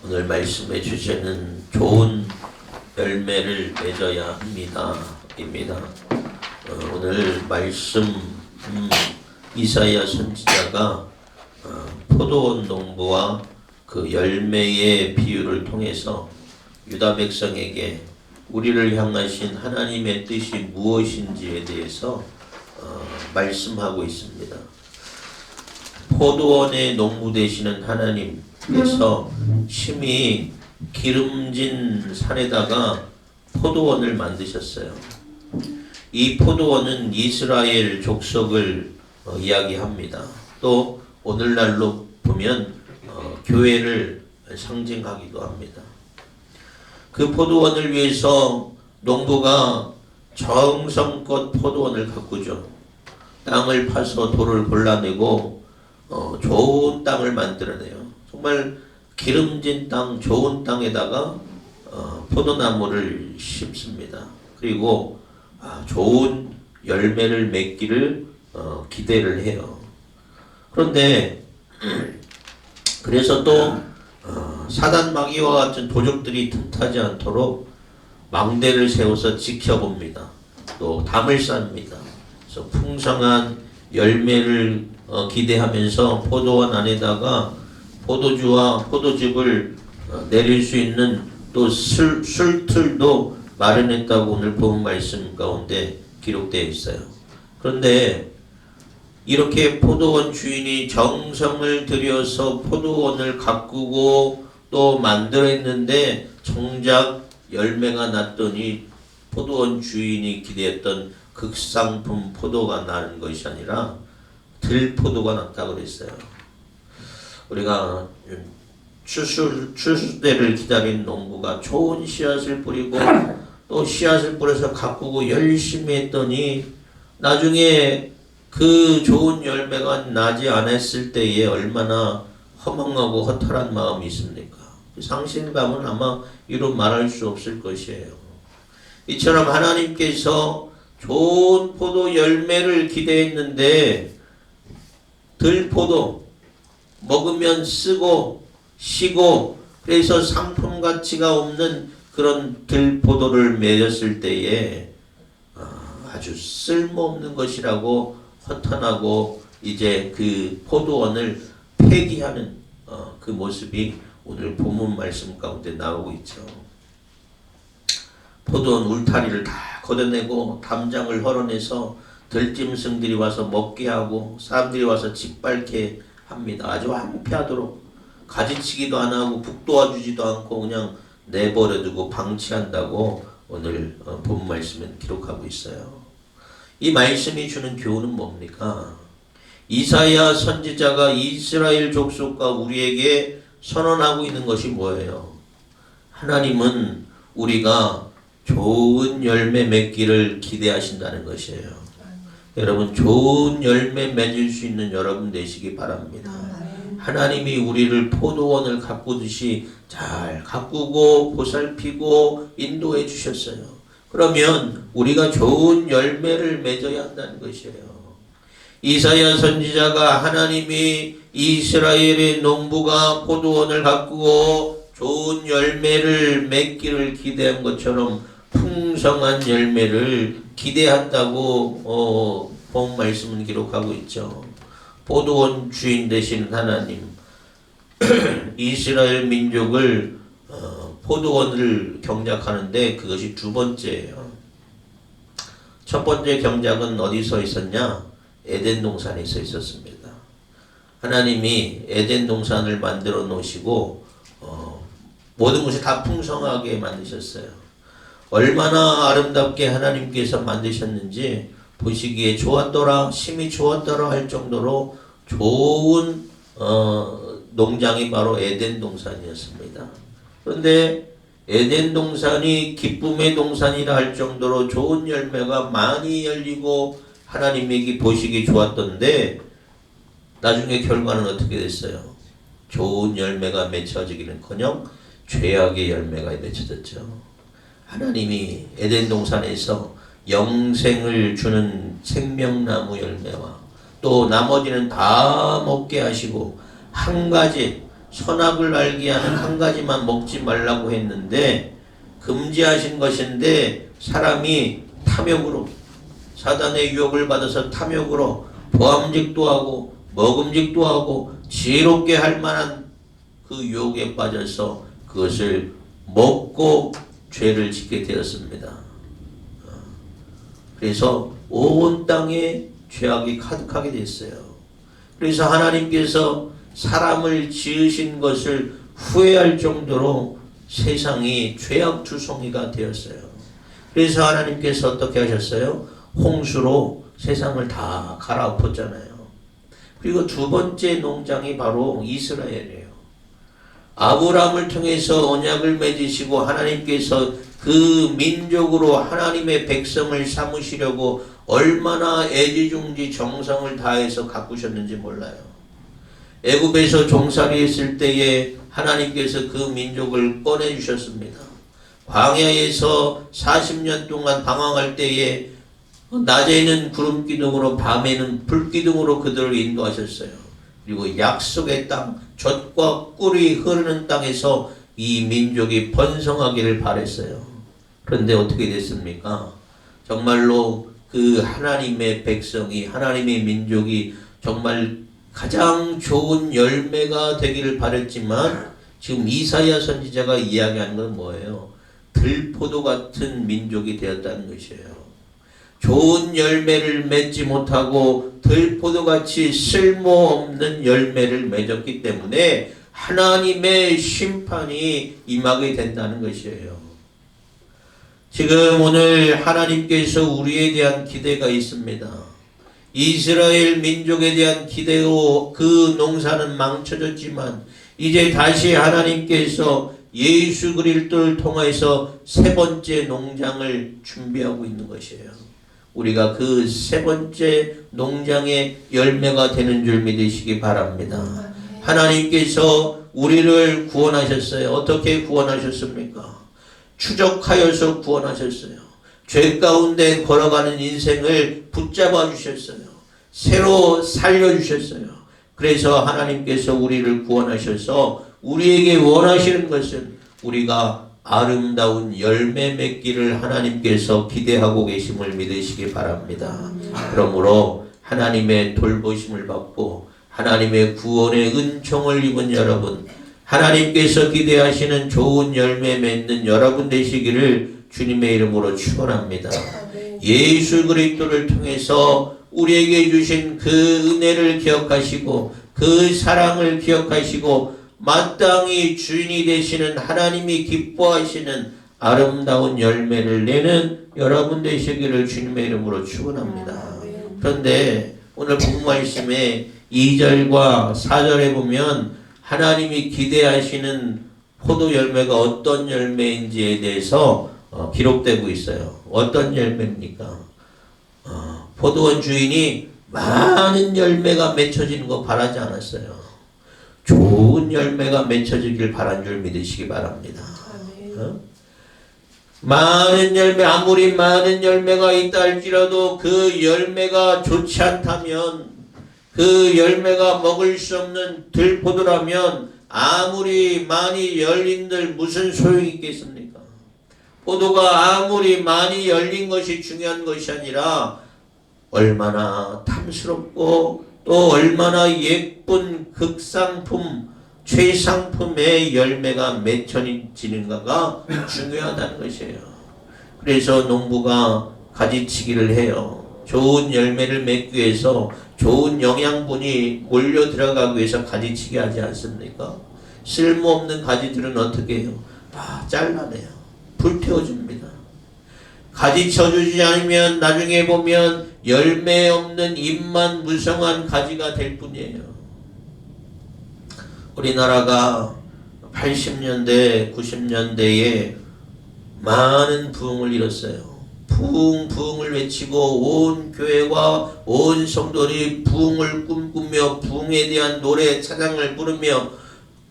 오늘 말씀해 주시는 좋은 열매를 맺어야 합니다. 입니다. 오늘 말씀 이사야 선지자가 포도원 농부와 그 열매의 비유를 통해서 유다 백성에게 우리를 향하신 하나님의 뜻이 무엇인지에 대해서 말씀하고 있습니다. 포도원의 농부 되시는 하나님께서 심히 기름진 산에다가 포도원을 만드셨어요. 이 포도원은 이스라엘 족속을 이야기합니다. 또 오늘날로 보면 교회를 상징하기도 합니다. 그 포도원을 위해서 농부가 정성껏 포도원을 가꾸죠. 땅을 파서 돌을 골라내고 좋은 땅을 만들어내요. 정말 기름진 땅, 좋은 땅에다가 포도나무를 심습니다. 그리고 좋은 열매를 맺기를 기대를 해요. 그런데 그래서 또 사단 마귀와 같은 도적들이 틈타지 않도록 망대를 세워서 지켜봅니다. 또 담을 쌓습니다. 그래서 풍성한 열매를 기대하면서 포도원 안에다가 포도주와 포도즙을 내릴 수 있는 또 술틀도 마련했다고 오늘 본 말씀 가운데 기록되어 있어요. 그런데 이렇게 포도원 주인이 정성을 들여서 포도원을 가꾸고 또 만들었는데 정작 열매가 났더니 포도원 주인이 기대했던 극상품 포도가 나는 것이 아니라 들포도가 났다고 그랬어요. 우리가 추수 때를 기다린 농부가 좋은 씨앗을 뿌리고 또 씨앗을 뿌려서 가꾸고 열심히 했더니 나중에 그 좋은 열매가 나지 않았을 때에 얼마나 허망하고 허탈한 마음이 있습니까? 상실감은 아마 이루 말할 수 없을 것이에요. 이처럼 하나님께서 좋은 포도 열매를 기대했는데 들포도 먹으면 쓰고 시고 그래서 상품 가치가 없는 그런 들포도를 맺었을 때에 아주 쓸모없는 것이라고 허탄하고 이제 그 포도원을 폐기하는 그 모습이 오늘 본문 말씀 가운데 나오고 있죠. 포도원 울타리를 다 걷어내고 담장을 헐어내서 들짐승들이 와서 먹게 하고 사람들이 와서 짓밟게 합니다. 아주 황폐하도록 가지치기도 안 하고 북도와주지도 않고 그냥 내버려두고 방치한다고 오늘 본 말씀에 기록하고 있어요. 이 말씀이 주는 교훈은 뭡니까? 이사야 선지자가 이스라엘 족속과 우리에게 선언하고 있는 것이 뭐예요? 하나님은 우리가 좋은 열매 맺기를 기대하신다는 것이에요. 여러분 좋은 열매 맺을 수 있는 여러분 되시기 바랍니다. 하나님이 우리를 포도원을 가꾸듯이 잘 가꾸고 보살피고 인도해 주셨어요. 그러면 우리가 좋은 열매를 맺어야 한다는 것이에요. 이사야 선지자가 하나님이 이스라엘의 농부가 포도원을 가꾸고 좋은 열매를 맺기를 기대한 것처럼 풍성한 열매를 기대한다고 본 말씀은 기록하고 있죠. 포도원 주인 되신 하나님 이스라엘 민족을 포도원을 경작하는데 그것이 두 번째예요. 첫 번째 경작은 어디서 있었냐? 에덴 동산에 있었습니다. 하나님이 에덴 동산을 만들어 놓으시고 모든 것이 다 풍성하게 만드셨어요. 얼마나 아름답게 하나님께서 만드셨는지 보시기에 좋았더라, 심히 좋았더라 할 정도로 좋은 농장이 바로 에덴 동산이었습니다. 그런데 에덴 동산이 기쁨의 동산이라 할 정도로 좋은 열매가 많이 열리고 하나님에게 보시기 좋았던데 나중에 결과는 어떻게 됐어요? 좋은 열매가 맺혀지기는커녕 죄악의 열매가 맺혀졌죠. 하나님이 에덴 동산에서 영생을 주는 생명나무 열매와 또 나머지는 다 먹게 하시고 한 가지 선악을 알게 하는 한 가지만 먹지 말라고 했는데 금지하신 것인데 사람이 탐욕으로 사단의 유혹을 받아서 탐욕으로 보암직도 하고 먹음직도 하고 지혜롭게 할 만한 그 유혹에 빠져서 그것을 먹고 죄를 짓게 되었습니다. 그래서 온 땅에 죄악이 가득하게 됐어요. 그래서 하나님께서 사람을 지으신 것을 후회할 정도로 세상이 죄악투성이가 되었어요. 그래서 하나님께서 어떻게 하셨어요? 홍수로 세상을 다 갈아엎었잖아요. 그리고 두 번째 농장이 바로 이스라엘이에요. 아브라함을 통해서 언약을 맺으시고 하나님께서 그 민족으로 하나님의 백성을 삼으시려고 얼마나 애지중지 정성을 다해서 가꾸셨는지 몰라요. 애굽에서 종살이 했을 때에 하나님께서 그 민족을 꺼내주셨습니다. 광야에서 40년 동안 방황할 때에 낮에는 구름 기둥으로 밤에는 불 기둥으로 그들을 인도하셨어요. 그리고 약속의 땅, 젖과 꿀이 흐르는 땅에서 이 민족이 번성하기를 바랬어요. 그런데 어떻게 됐습니까? 정말로 그 하나님의 백성이, 하나님의 민족이 정말 가장 좋은 열매가 되기를 바랬지만 지금 이사야 선지자가 이야기하는 건 뭐예요? 들포도 같은 민족이 되었다는 것이에요. 좋은 열매를 맺지 못하고 들포도같이 쓸모없는 열매를 맺었기 때문에 하나님의 심판이 임하게 된다는 것이에요. 지금 오늘 하나님께서 우리에 대한 기대가 있습니다. 이스라엘 민족에 대한 기대로 그 농사는 망쳐졌지만 이제 다시 하나님께서 예수 그리스도를 통해서 세 번째 농장을 준비하고 있는 것이에요. 우리가 그 세 번째 농장의 열매가 되는 줄 믿으시기 바랍니다. 하나님께서 우리를 구원하셨어요. 어떻게 구원하셨습니까? 추적하여서 구원하셨어요. 죄 가운데 걸어가는 인생을 붙잡아 주셨어요. 새로 살려주셨어요. 그래서 하나님께서 우리를 구원하셔서 우리에게 원하시는 것은 우리가 아름다운 열매 맺기를 하나님께서 기대하고 계심을 믿으시기 바랍니다. 그러므로 하나님의 돌보심을 받고 하나님의 구원의 은총을 입은 여러분, 하나님께서 기대하시는 좋은 열매 맺는 여러분 되시기를 주님의 이름으로 축원합니다. 예수 그리스도를 통해서 우리에게 주신 그 은혜를 기억하시고 그 사랑을 기억하시고 마땅히 주인이 되시는 하나님이 기뻐하시는 아름다운 열매를 내는 여러분 되시기를 주님의 이름으로 축원합니다. 그런데 오늘 본 말씀에 2절과 4절에 보면 하나님이 기대하시는 포도 열매가 어떤 열매인지에 대해서 기록되고 있어요. 어떤 열매입니까? 포도원 주인이 많은 열매가 맺혀지는 거 바라지 않았어요. 좋은 열매가 맺혀지길 바란 줄 믿으시기 바랍니다. 많은 열매, 아무리 많은 열매가 있다 할지라도 그 열매가 좋지 않다면, 그 열매가 먹을 수 없는 들포도라면 아무리 많이 열린들 무슨 소용이 있겠습니까? 포도가 아무리 많이 열린 것이 중요한 것이 아니라 얼마나 탐스럽고 또 얼마나 예쁜 극상품, 최상품의 열매가 맺혀지는가가 중요하다는 것이에요. 그래서 농부가 가지치기를 해요. 좋은 열매를 맺기 위해서, 좋은 영양분이 몰려 들어가기 위해서 가지치기 하지 않습니까? 쓸모없는 가지들은 어떻게 해요? 다 잘라내요. 불태워줍니다. 가지쳐주지 않으면 나중에 보면 열매 없는 잎만 무성한 가지가 될 뿐이에요. 우리나라가 80년대, 90년대에 많은 부흥을 이뤘어요. 부흥을 외치고 온 교회와 온 성도들이 부흥을 꿈꾸며 부흥에 대한 노래, 찬양을 부르며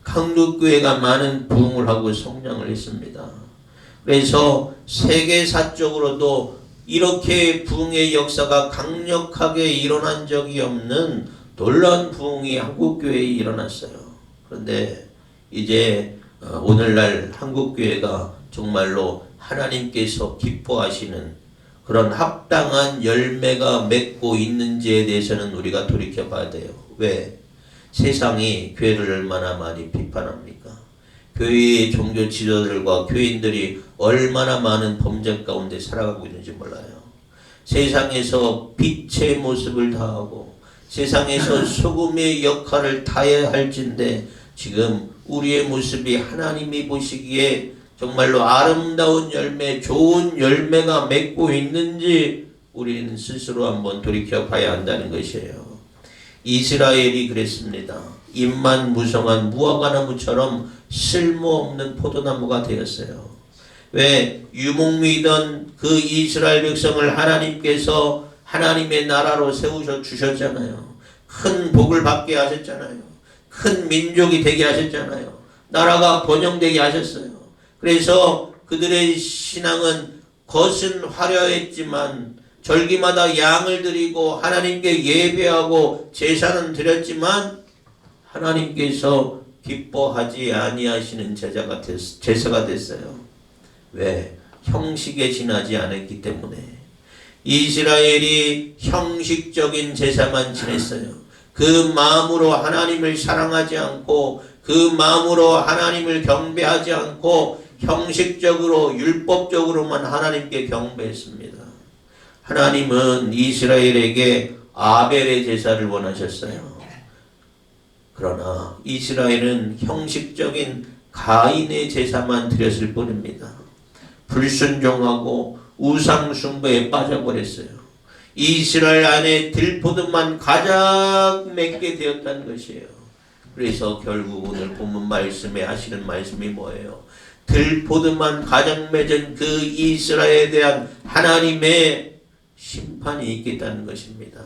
강북교회가 많은 부흥을 하고 성장을 했습니다. 그래서 세계사적으로도 이렇게 부흥의 역사가 강력하게 일어난 적이 없는 놀라운 부흥이 한국교회에 일어났어요. 그런데 이제 오늘날 한국교회가 정말로 하나님께서 기뻐하시는 그런 합당한 열매가 맺고 있는지에 대해서는 우리가 돌이켜봐야 돼요. 왜? 세상이 교회를 얼마나 많이 비판합니까? 교회의 종교 지도자들과 교인들이 얼마나 많은 범죄 가운데 살아가고 있는지 몰라요. 세상에서 빛의 모습을 다하고 세상에서 소금의 역할을 다해야 할진데 지금 우리의 모습이 하나님이 보시기에 정말로 아름다운 열매, 좋은 열매가 맺고 있는지 우리는 스스로 한번 돌이켜 봐야 한다는 것이에요. 이스라엘이 그랬습니다. 잎만 무성한 무화과나무처럼 쓸모없는 포도나무가 되었어요. 왜? 유목미던 그 이스라엘 백성을 하나님께서 하나님의 나라로 세우셔 주셨잖아요. 큰 복을 받게 하셨잖아요. 큰 민족이 되게 하셨잖아요. 나라가 번영되게 하셨어요. 그래서 그들의 신앙은 겉은 화려했지만 절기마다 양을 드리고 하나님께 예배하고 제사는 드렸지만 하나님께서 기뻐하지 아니하시는 제사가 됐어요. 왜? 형식에 지나지 않았기 때문에. 이스라엘이 형식적인 제사만 지냈어요. 그 마음으로 하나님을 사랑하지 않고 그 마음으로 하나님을 경배하지 않고 형식적으로 율법적으로만 하나님께 경배했습니다. 하나님은 이스라엘에게 아벨의 제사를 원하셨어요. 그러나 이스라엘은 형식적인 가인의 제사만 드렸을 뿐입니다. 불순종하고 우상숭배에 빠져버렸어요. 이스라엘 안에 들포도만 가장 맺게 되었다는 것이에요. 그래서 결국 오늘 본문 말씀에 하시는 말씀이 뭐예요? 들포도만 가장 맺은 그 이스라엘에 대한 하나님의 심판이 있겠다는 것입니다.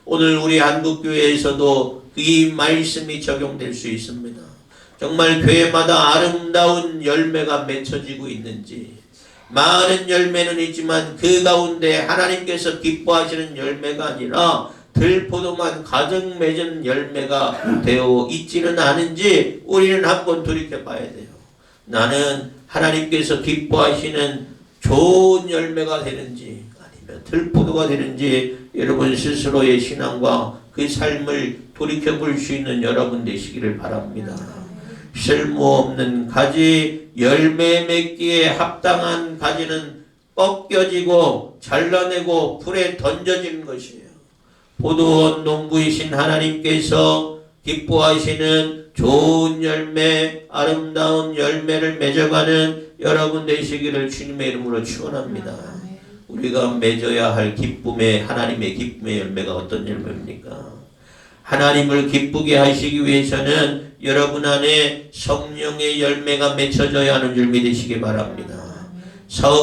오늘 우리 한국교회에서도 이 말씀이 적용될 수 있습니다. 정말 교회마다 아름다운 열매가 맺혀지고 있는지, 많은 열매는 있지만 그 가운데 하나님께서 기뻐하시는 열매가 아니라 들포도만 가득 맺은 열매가 되어 있지는 않은지 우리는 한번 돌이켜 봐야 돼요. 나는 하나님께서 기뻐하시는 좋은 열매가 되는지 아니면 들포도가 되는지 여러분 스스로의 신앙과 그 삶을 돌이켜 볼 수 있는 여러분 되시기를 바랍니다. 쓸모없는 가지, 열매 맺기에 합당한 가지는 꺾여지고 잘라내고 불에 던져지는 것이에요. 포도원 농부이신 하나님께서 기뻐하시는 좋은 열매, 아름다운 열매를 맺어가는 여러분 되시기를 주님의 이름으로 축원합니다. 우리가 맺어야 할 기쁨의, 하나님의 기쁨의 열매가 어떤 열매입니까? 하나님을 기쁘게 하시기 위해서는 여러분 안에 성령의 열매가 맺혀져야 하는 줄 믿으시기 바랍니다.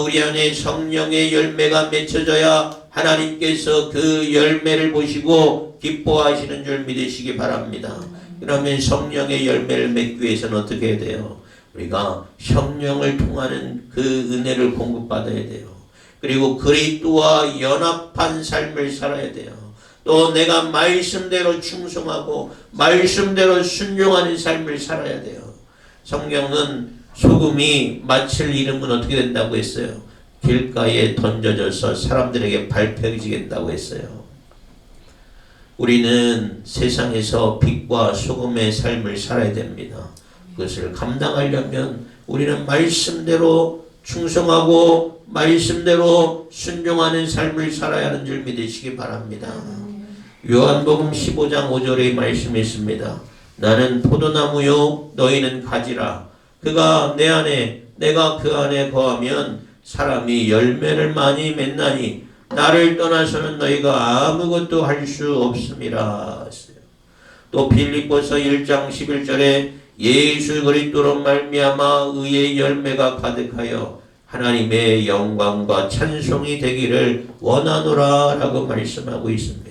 우리 안에 성령의 열매가 맺혀져야 하나님께서 그 열매를 보시고 기뻐하시는 줄 믿으시기 바랍니다. 그러면 성령의 열매를 맺기 위해서는 어떻게 해야 돼요? 우리가 성령을 통하는 그 은혜를 공급받아야 돼요. 그리고 그리스도와 연합한 삶을 살아야 돼요. 또 내가 말씀대로 충성하고 말씀대로 순종하는 삶을 살아야 돼요. 성경은 소금이 마칠 이름은 어떻게 된다고 했어요? 길가에 던져져서 사람들에게 밟혀지겠다고 했어요. 우리는 세상에서 빛과 소금의 삶을 살아야 됩니다. 그것을 감당하려면 우리는 말씀대로 충성하고 말씀대로 순종하는 삶을 살아야 하는 줄 믿으시기 바랍니다. 요한복음 15장 5절의 말씀이 있습니다. 나는 포도나무요 너희는 가지라. 그가 내 안에 내가 그 안에 거하면 사람이 열매를 많이 맺나니 나를 떠나서는 너희가 아무것도 할 수 없음이라. 또 빌립보서 1장 11절에 예수 그리스도로 말미암아 의의 열매가 가득하여 하나님의 영광과 찬송이 되기를 원하노라 라고 말씀하고 있습니다.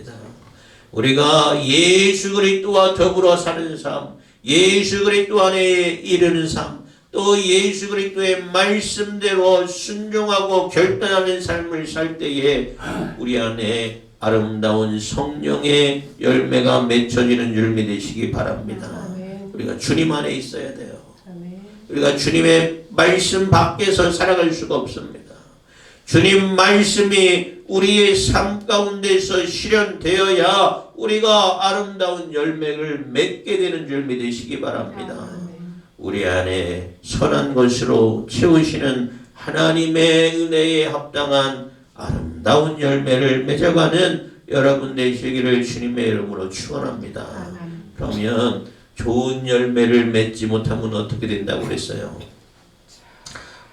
우리가 예수 그리스도와 더불어 사는 삶, 예수 그리스도 안에 이르는 삶, 또 예수 그리스도의 말씀대로 순종하고 결단하는 삶을 살 때에 우리 안에 아름다운 성령의 열매가 맺혀지는 줄 믿으시기 바랍니다. 우리가 주님 안에 있어야 돼요. 우리가 주님의 말씀 밖에서 살아갈 수가 없습니다. 주님 말씀이 우리의 삶 가운데서 실현되어야 우리가 아름다운 열매를 맺게 되는 줄 믿으시기 바랍니다. 우리 안에 선한 것으로 채우시는 하나님의 은혜에 합당한 아름다운 열매를 맺어가는 여러분 되시기를 주님의 이름으로 축원합니다. 그러면 좋은 열매를 맺지 못하면 어떻게 된다고 그랬어요?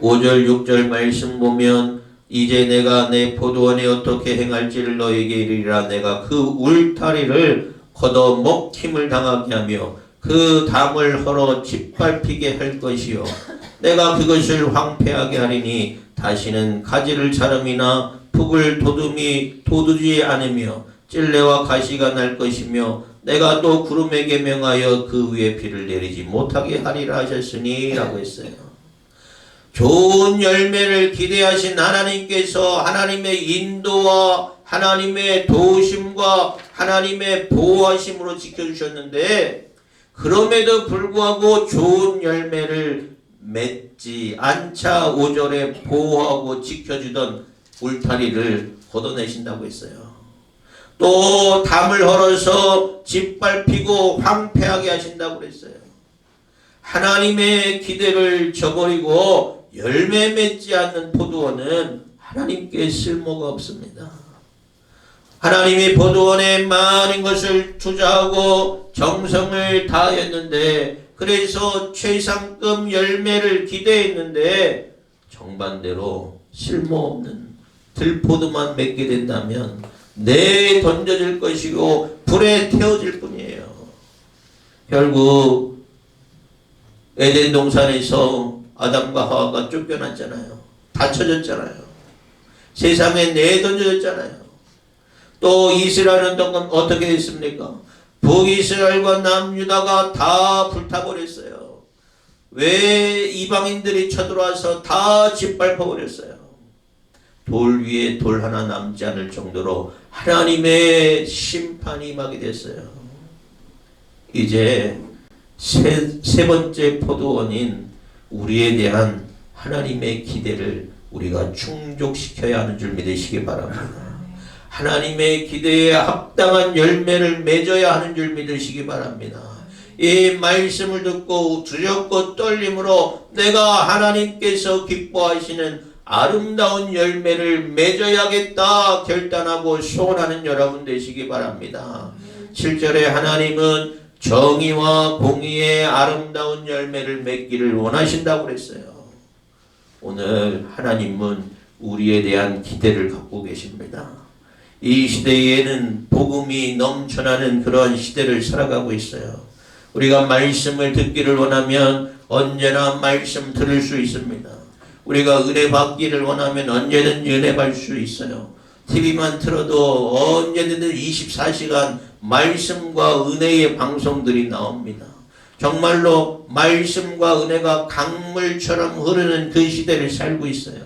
5절 6절 말씀 보면 이제 내가 내 포도원에 어떻게 행할지를 너에게 이르리라. 내가 그 울타리를 걷어 먹힘을 당하게 하며 그 담을 헐어 짓밟히게 할 것이요 내가 그것을 황폐하게 하리니 다시는 가지를 자름이나 북을 돋우지 않으며 찔레와 가시가 날 것이며 내가 또 구름에게 명하여 그 위에 비를 내리지 못하게 하리라 하셨으니 라고 했어요. 좋은 열매를 기대하신 하나님께서 하나님의 인도와 하나님의 도우심과 하나님의 보호하심으로 지켜주셨는데 그럼에도 불구하고 좋은 열매를 맺지 않자 5절에 보호하고 지켜주던 울타리를 걷어내신다고 했어요. 또 담을 헐어서 짓밟히고 황폐하게 하신다고 그랬어요. 하나님의 기대를 저버리고 열매 맺지 않는 포도원은 하나님께 쓸모가 없습니다. 하나님이 포도원에 많은 것을 투자하고 정성을 다했는데 그래서 최상급 열매를 기대했는데 정반대로 쓸모없는 들포도만 맺게 된다면 내에 던져질 것이고 불에 태워질 뿐이에요. 결국 에덴 동산에서 아담과 하와가 쫓겨났잖아요. 다쳐졌잖아요. 세상에 내던져졌잖아요. 또 이스라엘은 어떻게 됐습니까? 북이스라엘과 남유다가 다 불타버렸어요. 왜 이방인들이 쳐들어와서 다 짓밟아버렸어요. 돌 위에 돌 하나 남지 않을 정도로 하나님의 심판이 임하게 됐어요. 이제 세 번째 포도원인 우리에 대한 하나님의 기대를 우리가 충족시켜야 하는 줄 믿으시기 바랍니다. 하나님의 기대에 합당한 열매를 맺어야 하는 줄 믿으시기 바랍니다. 이 말씀을 듣고 두렵고 떨림으로 내가 하나님께서 기뻐하시는 아름다운 열매를 맺어야겠다 결단하고 소원하는 여러분 되시기 바랍니다. 7절에 하나님은 정의와 공의의 아름다운 열매를 맺기를 원하신다고 그랬어요. 오늘 하나님은 우리에 대한 기대를 갖고 계십니다. 이 시대에는 복음이 넘쳐나는 그런 시대를 살아가고 있어요. 우리가 말씀을 듣기를 원하면 언제나 말씀 들을 수 있습니다. 우리가 은혜 받기를 원하면 언제든지 은혜 받을 수 있어요. TV만 틀어도 언제든지 24시간 말씀과 은혜의 방송들이 나옵니다. 정말로 말씀과 은혜가 강물처럼 흐르는 그 시대를 살고 있어요.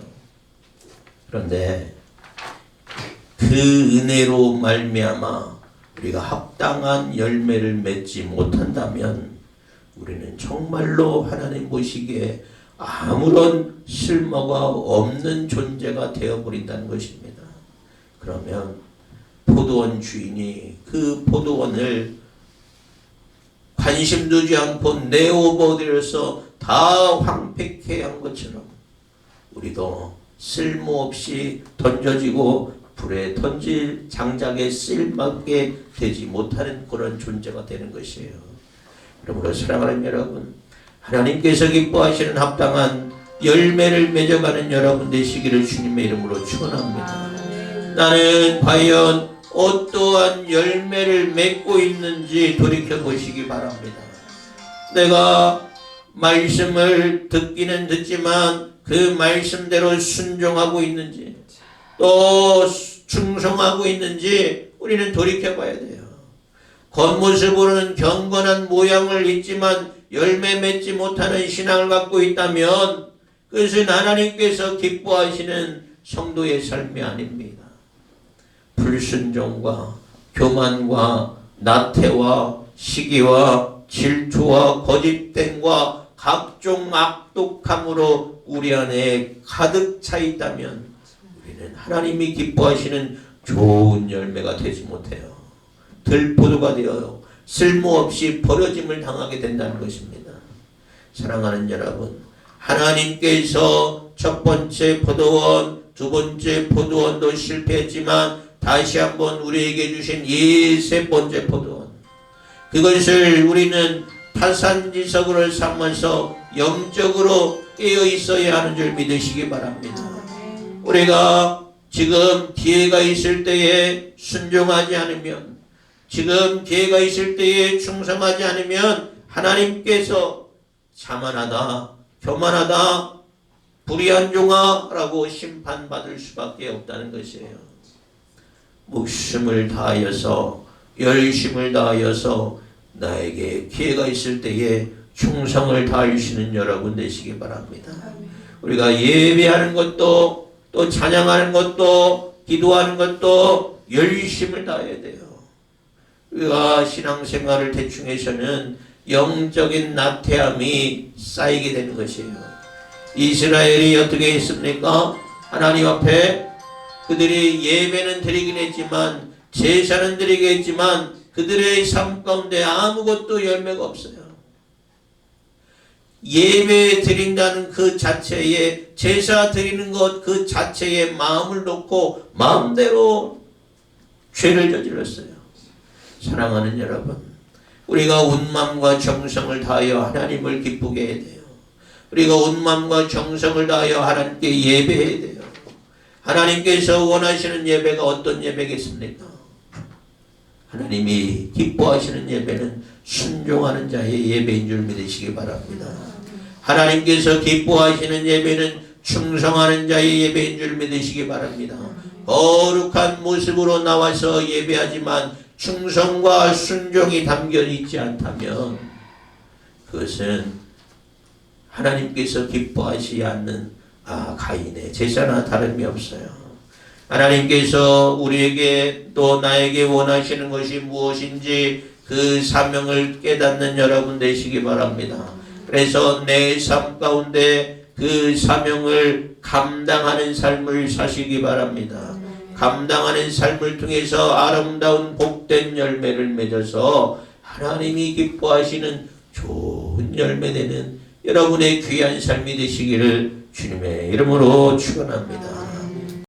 그런데 그 은혜로 말미암아 우리가 합당한 열매를 맺지 못한다면 우리는 정말로 하나님 보시기에 아무런 쓸모가 없는 존재가 되어버린다는 것입니다. 그러면 포도원 주인이 그 포도원을 관심 두지 않고 내어버려서 다 황폐케 한 것처럼 우리도 쓸모없이 던져지고 불에 던질 장작에 쓸맞게 되지 못하는 그런 존재가 되는 것이에요. 그러므로 사랑하는 여러분, 하나님께서 기뻐하시는 합당한 열매를 맺어가는 여러분 되시기를 주님의 이름으로 축원합니다. 나는 과연 어떠한 열매를 맺고 있는지 돌이켜보시기 바랍니다. 내가 말씀을 듣기는 듣지만 그 말씀대로 순종하고 있는지 또 충성하고 있는지 우리는 돌이켜봐야 돼요. 겉모습으로는 경건한 모양을 있지만 열매 맺지 못하는 신앙을 갖고 있다면 그것은 하나님께서 기뻐하시는 성도의 삶이 아닙니다. 불순종과 교만과 나태와 시기와 질투와 거짓됨과 각종 악독함으로 우리 안에 가득 차 있다면 우리는 하나님이 기뻐하시는 좋은 열매가 되지 못해요. 들포도가 되어 쓸모없이 버려짐을 당하게 된다는 것입니다. 사랑하는 여러분, 하나님께서 첫 번째 포도원, 두 번째 포도원도 실패했지만 다시 한번 우리에게 주신 이 세 번째 포도원, 그것을 우리는 타산지석으로 삼아서 영적으로 깨어 있어야 하는 줄 믿으시기 바랍니다. 우리가 지금 기회가 있을 때에 순종하지 않으면, 지금 기회가 있을 때에 충성하지 않으면 하나님께서 자만하다, 교만하다, 불의한 종아라고 심판받을 수밖에 없다는 것이에요. 목숨을 다하여서, 열심을 다하여서 나에게 기회가 있을 때에 충성을 다할 수 있는 여러분 되시기 바랍니다. 우리가 예배하는 것도, 또 찬양하는 것도, 기도하는 것도 열심을 다해야 돼요. 우리가 신앙생활을 대충 해서는 영적인 나태함이 쌓이게 되는 것이에요. 이스라엘이 어떻게 했습니까? 하나님 앞에 그들이 예배는 드리긴 했지만, 제사는 드리긴 했지만 그들의 삶 가운데 아무것도 열매가 없어요. 예배 드린다는 그 자체에, 제사 드리는 것 그 자체에 마음을 놓고 마음대로 죄를 저질렀어요. 사랑하는 여러분, 우리가 온 마음과 정성을 다하여 하나님을 기쁘게 해야 돼요. 우리가 온 마음과 정성을 다하여 하나님께 예배해야 돼요. 하나님께서 원하시는 예배가 어떤 예배겠습니까? 하나님이 기뻐하시는 예배는 순종하는 자의 예배인 줄 믿으시기 바랍니다. 하나님께서 기뻐하시는 예배는 충성하는 자의 예배인 줄 믿으시기 바랍니다. 거룩한 모습으로 나와서 예배하지만 충성과 순종이 담겨 있지 않다면 그것은 하나님께서 기뻐하시지 않는 가인의 제사나 다름이 없어요. 하나님께서 우리에게 또 나에게 원하시는 것이 무엇인지 그 사명을 깨닫는 여러분 되시기 바랍니다. 그래서 내 삶 가운데 그 사명을 감당하는 삶을 사시기 바랍니다. 감당하는 삶을 통해서 아름다운 복된 열매를 맺어서 하나님이 기뻐하시는 좋은 열매 되는 여러분의 귀한 삶이 되시기를 주님의 이름으로 축원합니다.